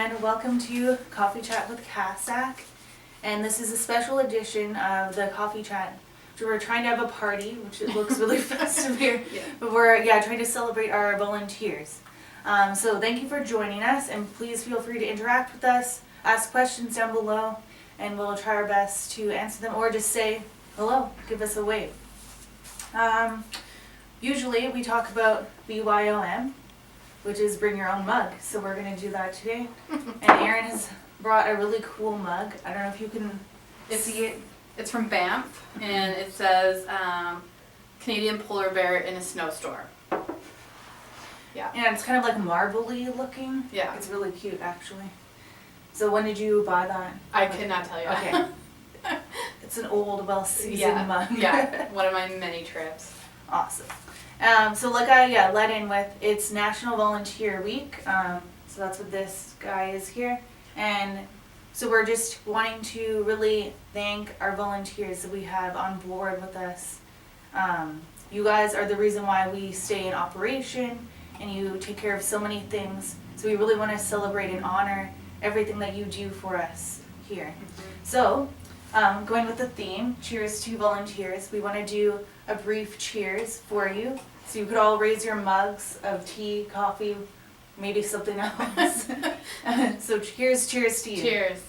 and welcome to Coffee Chat with CASASC. And this is a special edition of the Coffee Chat. So we're trying to have a party, which it looks really festive here, but we're trying to celebrate our volunteers. So thank you for joining us, and please feel free to interact with us, ask questions down below, and we'll try our best to answer them, or just say hello, give us a wave. Usually we talk about BYOM, which is bring your own mug. So we're going to do that today. And Erin has brought a really cool mug. I don't know if you can see it. It's from Banff, and it says Canadian polar bear in a snowstorm. Yeah. And it's kind of like marbly looking. Yeah. It's really cute, actually. So when did you buy that? I could not tell you. Okay. It's an old, well-seasoned mug. Yeah, one of my many trips. Awesome. So like I let in with, it's National Volunteer Week, so that's what this guy is here, and so we're just wanting to really thank our volunteers that we have on board with us. You guys are the reason why we stay in operation, and you take care of so many things, so we really want to celebrate and honor everything that you do for us here. So, going with the theme, cheers to volunteers, we want to do a brief cheers for you. So you could all raise your mugs of tea, coffee, maybe something else. So cheers to you. Cheers.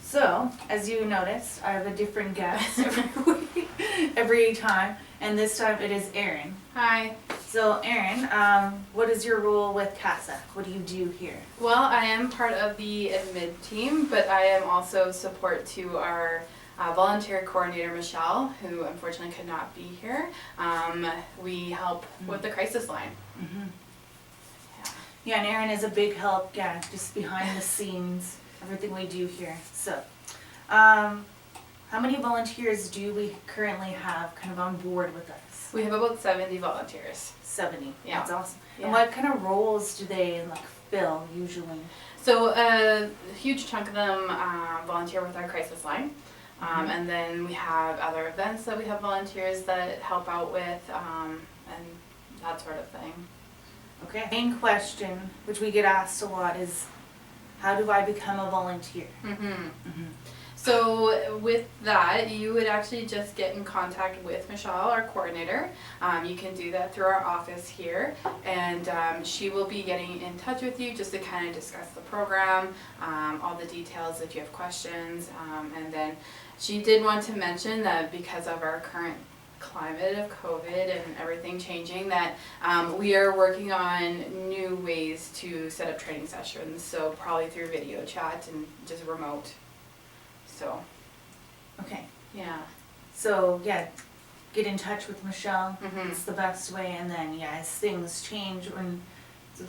So, as you noticed, I have a different guest every time, and this time it is Erin. Hi. So Erin, what is your role with CASASC? What do you do here? Well, I am part of the admit team, but I am also support to our volunteer coordinator, Michelle, who unfortunately could not be here. We help with the crisis line. Yeah, and Erin is a big help, just behind the scenes, everything we do here. So, how many volunteers do we currently have kind of on board with us? We have about 70 volunteers. 70. Yeah. That's awesome. Yeah. And what kind of roles do they fill usually? So a huge chunk of them volunteer with our crisis line. And then we have other events that we have volunteers that help out with, and that sort of thing. Okay. Main question, which we get asked a lot, is how do I become a volunteer? So with that, you would actually just get in contact with Michelle, our coordinator. You can do that through our office here, and she will be getting in touch with you just to kind of discuss the program, all the details if you have questions, and then she did want to mention that because of our current climate of COVID and everything changing, that we are working on new ways to set up training sessions, so probably through video chat and just remote. So, Okay. yeah. So, get in touch with Michelle. It's the best way. And then, as things change, when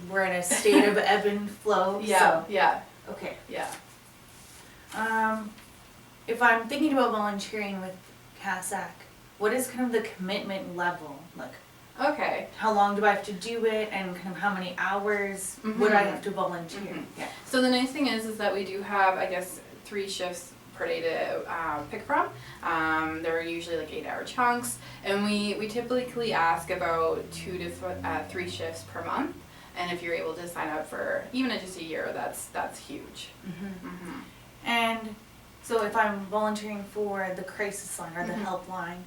we're in a state of ebb and flow. Yeah, So, yeah. Okay. Yeah. If I'm thinking about volunteering with CASASC, what is kind of the commitment level? Like, Okay. how long do I have to do it, and kind of how many hours would I have to volunteer? Yeah. So the nice thing is that we do have, I guess, 3 shifts per day to pick from. They're usually like 8-hour chunks, and we typically ask about 2 to 3 shifts per month. And if you're able to sign up for even just a year, that's huge. And so if I'm volunteering for the crisis line or the helpline,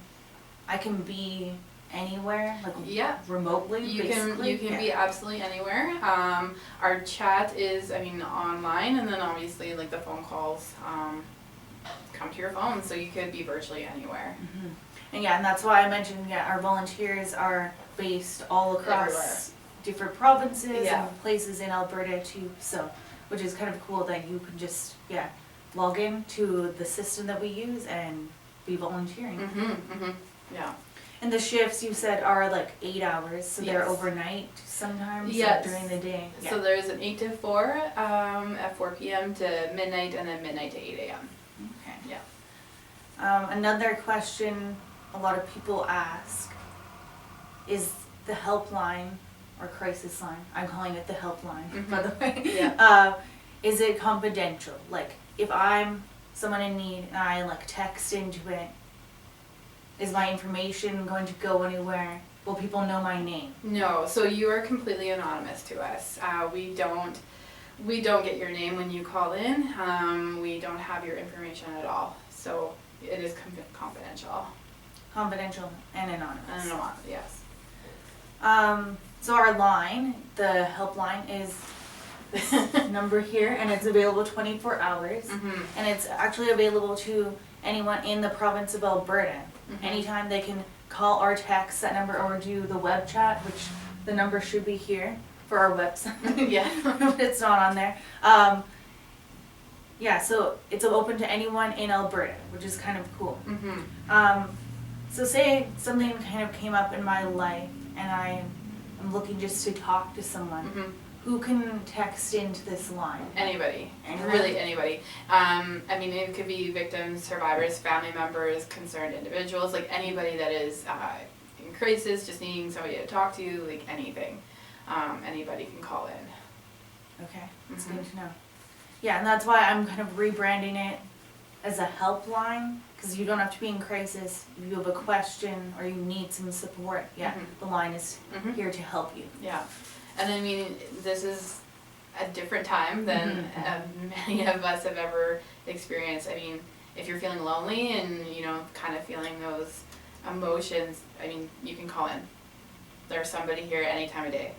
I can be anywhere, like remotely. You can be absolutely anywhere. Our chat is, online, and then obviously like the phone calls come to your phone, so you could be virtually anywhere. And and that's why I mentioned our volunteers are based all across Everywhere. different provinces and places in Alberta too. So, which is kind of cool that you can just log in to the system that we use and be volunteering. Yeah. And the shifts you said are like 8 hours, so they're overnight sometimes during the day. So there's an 8 to 4 at 4 p.m. to midnight, and then midnight to 8 a.m. Okay. Yeah. Another question a lot of people ask is the helpline or crisis line. I'm calling it the helpline, by the way. Yeah. Is it confidential? Like, if I'm someone in need and I text into it, is my information going to go anywhere? will people know my name? No, so you are completely anonymous to us. We don't get your name when you call in. We don't have your information at all. So it is confidential. Confidential and anonymous. Yes. So our line, the helpline, is this number here, and it's available 24 hours. Mm-hmm. And it's actually available to anyone in the province of Alberta. Mm-hmm. Anytime they can call or text that number or do the web chat, which the number should be here for our website. Yeah. But it's not on there. Yeah, so it's open to anyone in Alberta, which is kind of cool. Mm-hmm. So say something kind of came up in my life and I am looking just to talk to someone. Mm-hmm. Who can text into this line? Anybody. Anyone? Really anybody. I mean, it could be victims, survivors, family members, concerned individuals, like anybody that is in crisis, just needing somebody to talk to, like anything. Anybody can call in. Okay, that's Mhm. good to know. Yeah, and that's why I'm kind of rebranding it as a helpline, because you don't have to be in crisis. If you have a question or you need some support, yeah, Mhm. the line is Mhm. here to help you. Yeah. And I mean, this is a different time than many of us have ever experienced. I mean, if you're feeling lonely and, you know, kind of feeling those emotions, I mean, you can call in. There's somebody here any time of day.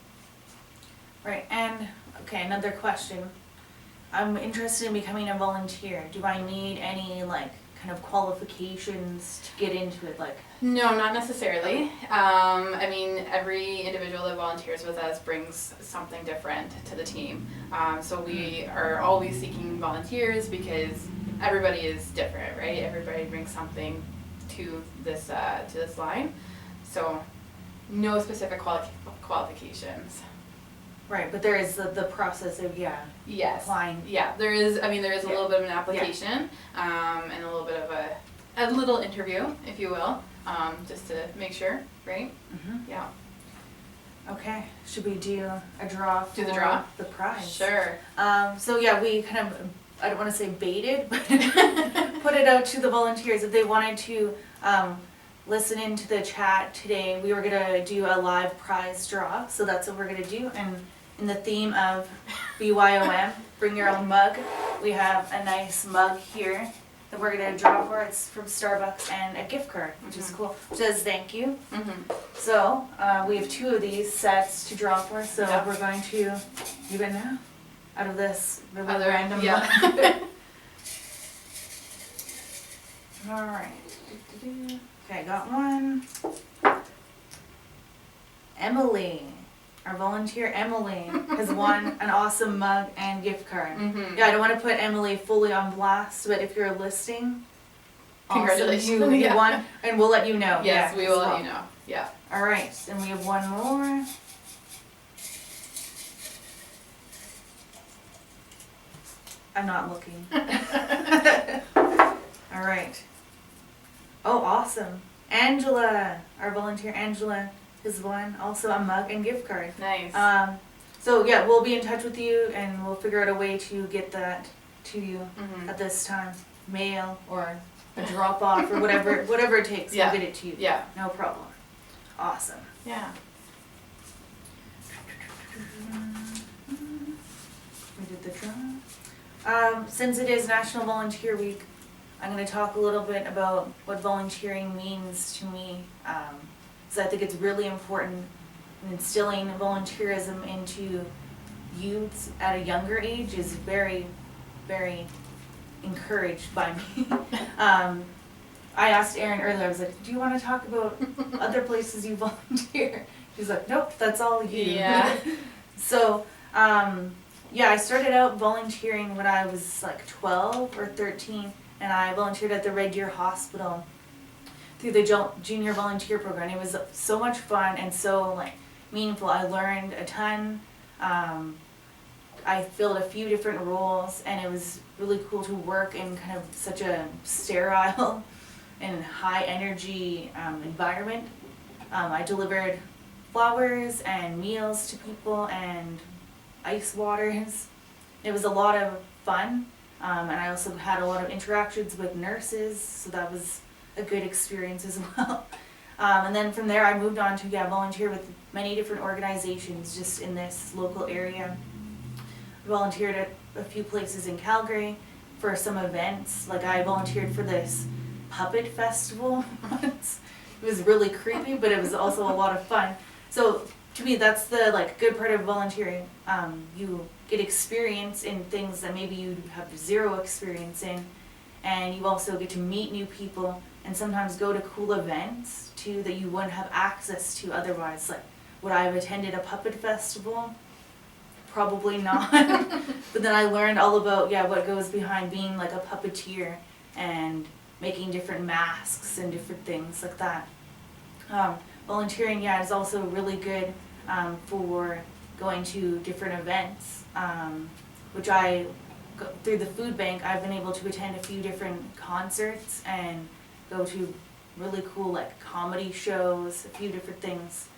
Right, and, okay, another question. I'm interested in becoming a volunteer. Do I need any, like, kind of qualifications to get into it, like? No, not necessarily. I mean, every individual that volunteers with us brings something different to the team. So we are always seeking volunteers because everybody is different, right? Everybody brings something to this line. So no specific qualifications. Right, but there is the process of, yeah, Yes. applying. Yeah, there is a Yeah. little bit of an application, and a little bit of a little interview, if you will, just to make sure, right? Mm-hmm. Yeah. Okay, should we do a draw for Do the draw? the prize? Sure. So yeah, we kind of, I don't want to say baited, but put it out to the volunteers if they wanted to listen into the chat today. We were gonna do a live prize draw, so that's what we're gonna do. And in the theme of BYOM, bring your own mug, we have a nice mug here that we're gonna draw for. It's from Starbucks and a gift card, which is cool. It says thank you. Mm-hmm. So we have 2 of these sets to draw for, so Yep. we're going to do it now out of this really Other random yeah. mug. All right. Okay, got one. Emily, our volunteer Emily, has won an awesome mug and gift card. Mm-hmm. Yeah, I don't want to put Emily fully on blast, but if you're listening, Congratulations. awesome, you Yeah. won, and we'll let you know. Yes, yeah, we as will well. let you know. Yeah. All right, and we have one more. I'm not looking. All right. Oh, awesome. Angela, our volunteer Angela, has won also a mug and gift card. Nice. So yeah, we'll be in touch with you and we'll figure out a way to get that to you Mm-hmm. at this time. Mail or a drop off or whatever it takes, Yeah. we'll get it to you. Yeah. No problem. Awesome. Yeah. We did the draw. Since it is National Volunteer Week, I'm going to talk a little bit about what volunteering means to me, because I think it's really important in instilling volunteerism into youths at a younger age is very, very encouraged by me. I asked Erin earlier, I was like, do you want to talk about other places you volunteer? She's like, nope, that's all you. Yeah. So, yeah, I started out volunteering when I was like 12 or 13, and I volunteered at the Red Deer Hospital through the junior volunteer program. It was so much fun and so like meaningful. I learned a ton. I filled a few different roles, and it was really cool to work in kind of such a sterile and high energy environment. I delivered flowers and meals to people and ice waters. It was a lot of fun, and I also had a lot of interactions with nurses, so that was a good experience as well. And then from there I moved on to volunteer with many different organizations just in this local area. Volunteered at a few places in Calgary for some events. Like I volunteered for this puppet festival once. It was really creepy, but it was also a lot of fun. So to me, that's the good part of volunteering. You get experience in things that maybe you have zero experience in, and you also get to meet new people and sometimes go to cool events too that you wouldn't have access to otherwise. Like, would I have attended a puppet festival? Probably not. But then I learned all about what goes behind being like a puppeteer and making different masks and different things like that. Volunteering is also really good for going to different events, which through the food bank I've been able to attend a few different concerts and go to really cool comedy shows, a few different things.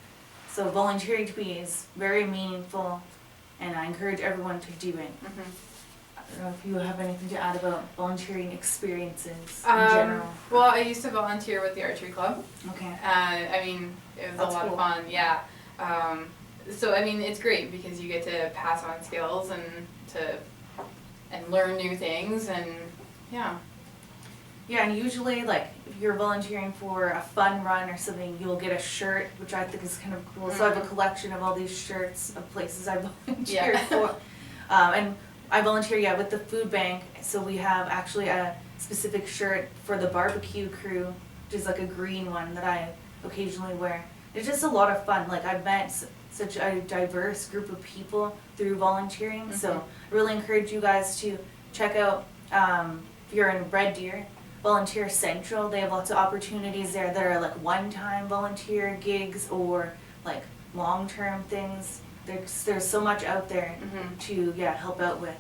So volunteering to me is very meaningful, and I encourage everyone to do it. I don't know if you have anything to add about volunteering experiences in general. Well, I used to volunteer with the archery club. Okay. I mean, it was That's a lot cool. of fun, yeah. So I mean, it's great because you get to pass on skills and learn new things, and yeah. Yeah, and usually if you're volunteering for a fun run or something, you'll get a shirt, which I think is kind of cool. So I have a collection of all these shirts of places I volunteered for. And I volunteer, with the food bank, so we have actually a specific shirt for the barbecue crew, which is a green one that I occasionally wear. It's just a lot of fun. I've met such a diverse group of people through volunteering, so I really encourage you guys to check out, if you're in Red Deer, Volunteer Central. They have lots of opportunities there that are one-time volunteer gigs or long-term things. There's so much out there to help out with.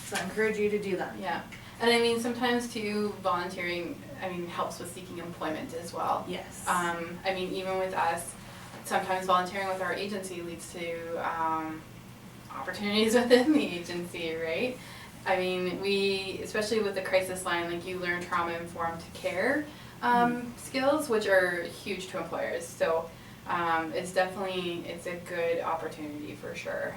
So I encourage you to do that. Yeah, and I mean sometimes too volunteering helps with seeking employment as well. Yes. I mean even with us, sometimes volunteering with our agency leads to opportunities within the agency, right? I mean, we, especially with the crisis line, you learn trauma-informed care skills, which are huge to employers. So it's a good opportunity for sure.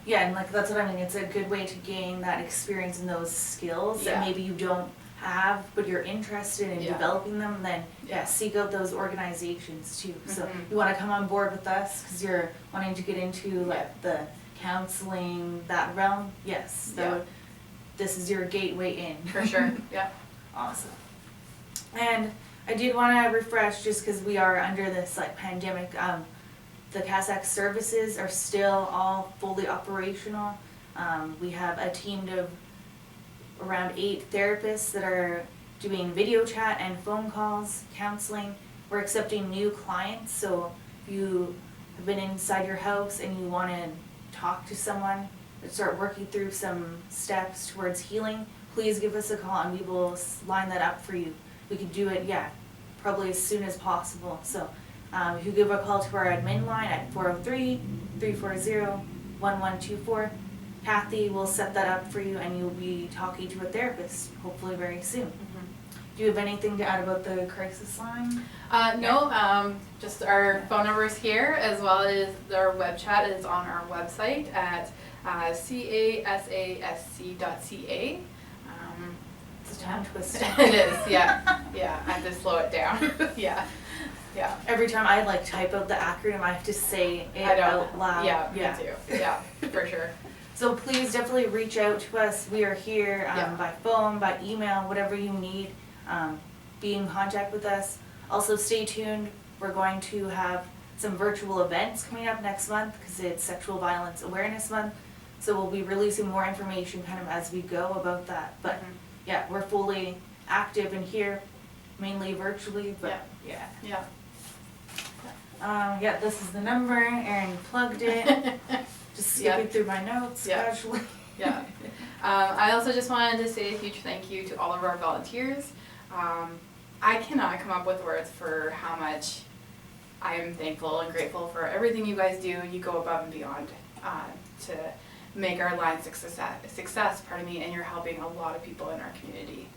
Yeah, and that's what I mean. It's a good way to gain that experience and those skills that maybe you don't have, but you're interested in developing them. Then seek out those organizations too. So you want to come on board with us because you're wanting to get into the counseling, that realm. Yes. So this is your gateway in. For sure. Yeah. Awesome. And I did want to refresh, just because we are under this pandemic, the CASASC services are still all fully operational. We have a team of around 8 therapists that are doing video chat and phone calls, counseling. We're accepting new clients, so if you have been inside your house and you want to talk to someone, start working through some steps towards healing, please give us a call and we will line that up for you. We can do it, probably as soon as possible. So if you give a call to our admin line at 403-340-1124, Kathy will set that up for you and you'll be talking to a therapist hopefully very soon. Do you have anything to add about the crisis line? No, just our phone numbers here, as well as our web chat is on our website at CASASC.ca. It's a tongue twister. It is, yeah. I have to slow it down. Yeah. Every time I type out the acronym, I have to say it out loud. Yeah, me too. Yeah, for sure. So please definitely reach out to us. We are here by phone, by email, whatever you need. Be in contact with us. Also stay tuned. We're going to have some virtual events coming up next month because it's Sexual Violence Awareness Month. So we'll be releasing more information kind of as we go about that. But we're fully active in here, mainly virtually, but this is the number. Erin plugged it. Just skipping through my notes casually. I also just wanted to say a huge thank you to all of our volunteers. I cannot come up with words for how much I am thankful and grateful for everything you guys do. You go above and beyond to make our line success, and you're helping a lot of people in our community.